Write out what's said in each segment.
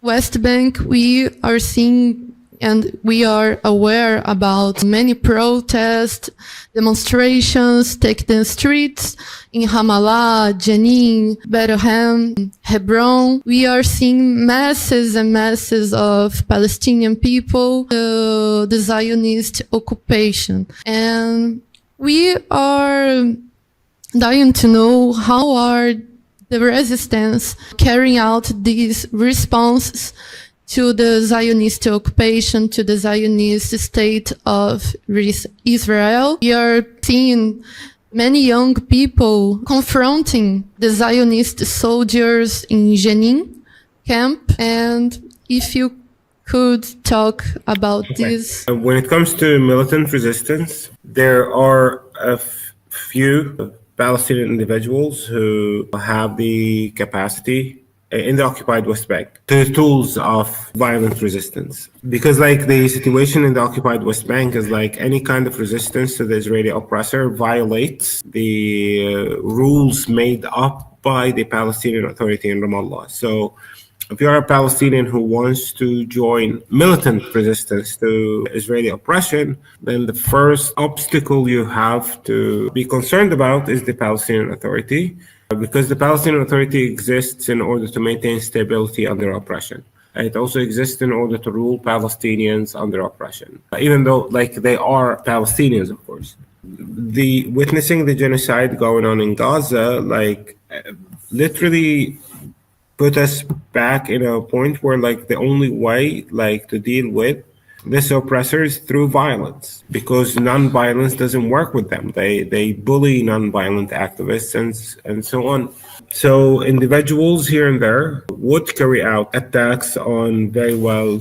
West Bank, we are seeing and we are aware about many protests, demonstrations take the streets in Ramallah, Jenin, Bethlehem, Hebron. We are seeing masses and masses of Palestinian people, the Zionist occupation. And we are dying to know how are the resistance carrying out these responses to the Zionist occupation, to the Zionist state of Israel. We are seeing many young people confronting the Zionist soldiers in Jenin camp. And if you could talk about this. When it comes to militant resistance, there are a few Palestinian individuals who have the capacity in the occupied West Bank, the tools of violent resistance. Because like the situation in the occupied West Bank is like any kind of resistance to the Israeli oppressor violates the rules made up by the Palestinian Authority in Ramallah. So if you are a Palestinian who wants to join militant resistance to Israeli oppression, then the first obstacle you have to be concerned about is the Palestinian Authority, because the Palestinian Authority exists in order to maintain stability under oppression. It also exists in order to rule Palestinians under oppression, even though like they are Palestinians, of course. The witnessing the genocide going on in Gaza, like literally put us back in a point where like the only way like to deal with this oppressor is through violence, because non-violence doesn't work with them. They bully non-violent activists and so on. So individuals here and there would carry out attacks on very well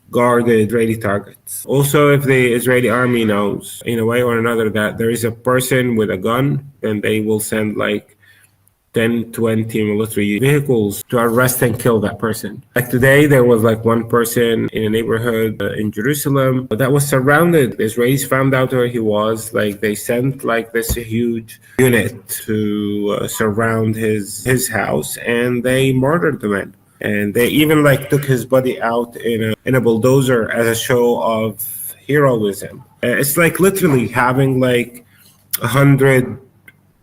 guarded Israeli targets. Also, if the Israeli army knows in a way or another that there is a person with a gun, then they will send like 10, 20 military vehicles to arrest and kill that person. Like today, there was like one person in a neighborhood in Jerusalem that was surrounded. The Israelis found out where he was. Like they sent like this huge unit to surround his house, and they murdered the man. And they even like took his body out in a bulldozer as a show of heroism. It's like literally having like 100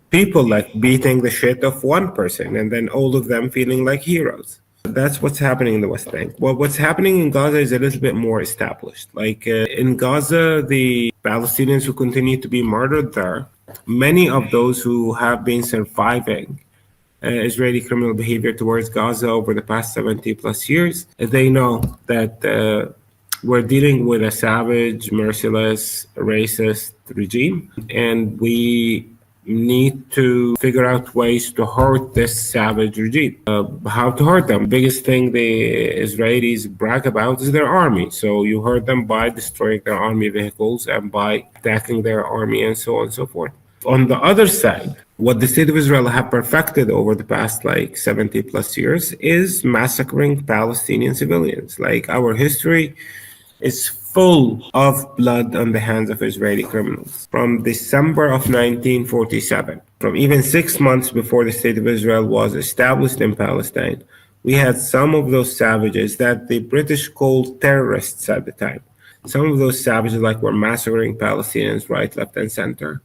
people like beating the shit of one person and then all of them feeling like heroes. That's what's happening in the West Bank. Well, what's happening in Gaza is a little bit more established. Like in Gaza, the Palestinians who continue to be murdered there, many of those who have been surviving Israeli criminal behavior towards Gaza over the past 70 plus years, they know that we're dealing with a savage, merciless, racist regime, and we need to figure out ways to hurt this savage regime. How to hurt them? Biggest thing the Israelis brag about is their army. So you hurt them by destroying their army vehicles and by attacking their army and so on and so forth. On the other side, what the state of Israel have perfected over the past like 70 plus years is massacring Palestinian civilians. Like our history is full of blood on the hands of Israeli criminals. From December of 1947, from even 6 months before the State of Israel was established in Palestine, we had some of those savages that the British called terrorists at the time. Some of those savages like were massacring Palestinians right, left, and center.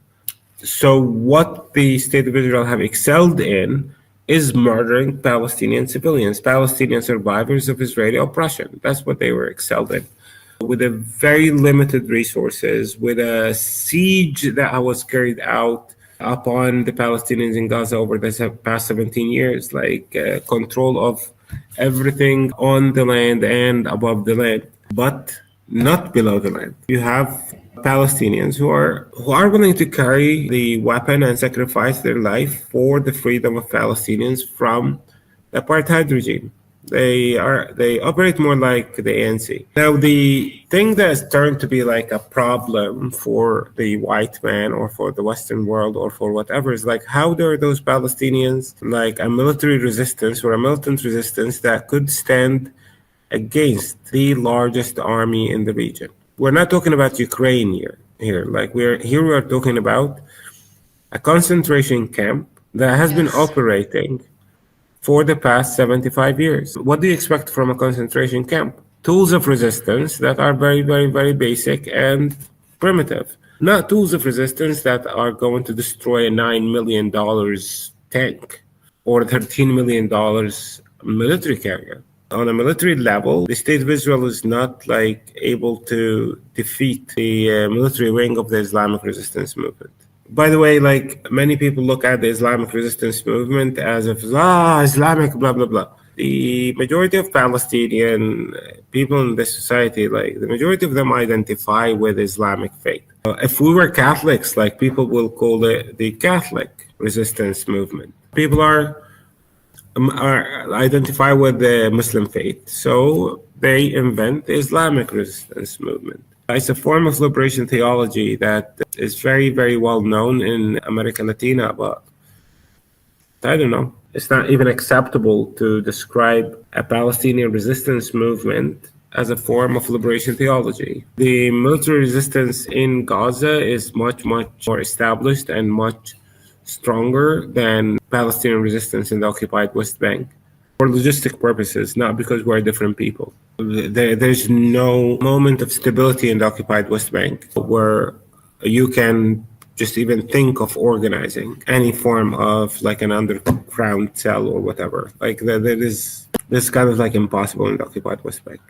So what the State of Israel have excelled in is murdering Palestinian civilians, Palestinian survivors of Israeli oppression. That's what they were excelled in. With a very limited resources, with a siege that was carried out upon the Palestinians in Gaza over the past 17 years, like control of everything on the land and above the land, but not below the land. You have Palestinians who are willing to carry the weapon and sacrifice their life for the freedom of Palestinians from the apartheid regime. They operate more like the ANC. Now, the thing that has turned to be like a problem for the white man or for the Western world or for whatever is like, how are those Palestinians like a military resistance or a militant resistance that could stand against the largest army in the region? We're not talking about Ukraine here. Like we are talking about a concentration camp that has been operating for the past 75 years. What do you expect from a concentration camp? Tools of resistance that are very, very, very basic and primitive. Not tools of resistance that are going to destroy a $9 million tank or $13 million military carrier. On a military level, the state of Israel is not able to defeat the military wing of the Islamic resistance movement. By the way, many people look at the Islamic resistance movement as if, Islamic, blah, blah, blah. The majority of Palestinian people in this society, the majority of them identify with Islamic faith. If we were Catholics, people will call it the Catholic resistance movement. People are identify with the Muslim faith, so they invent the Islamic resistance movement. It's a form of liberation theology that is very, very well known in America Latina, but I don't know. It's not even acceptable to describe a Palestinian resistance movement as a form of liberation theology. The military resistance in Gaza is much, much more established and much stronger than Palestinian resistance in the occupied West Bank for logistic purposes, not because we're different people. There's no moment of stability in the occupied West Bank where you can just even think of organizing any form of an underground cell or whatever. That is kind of impossible in the occupied West Bank.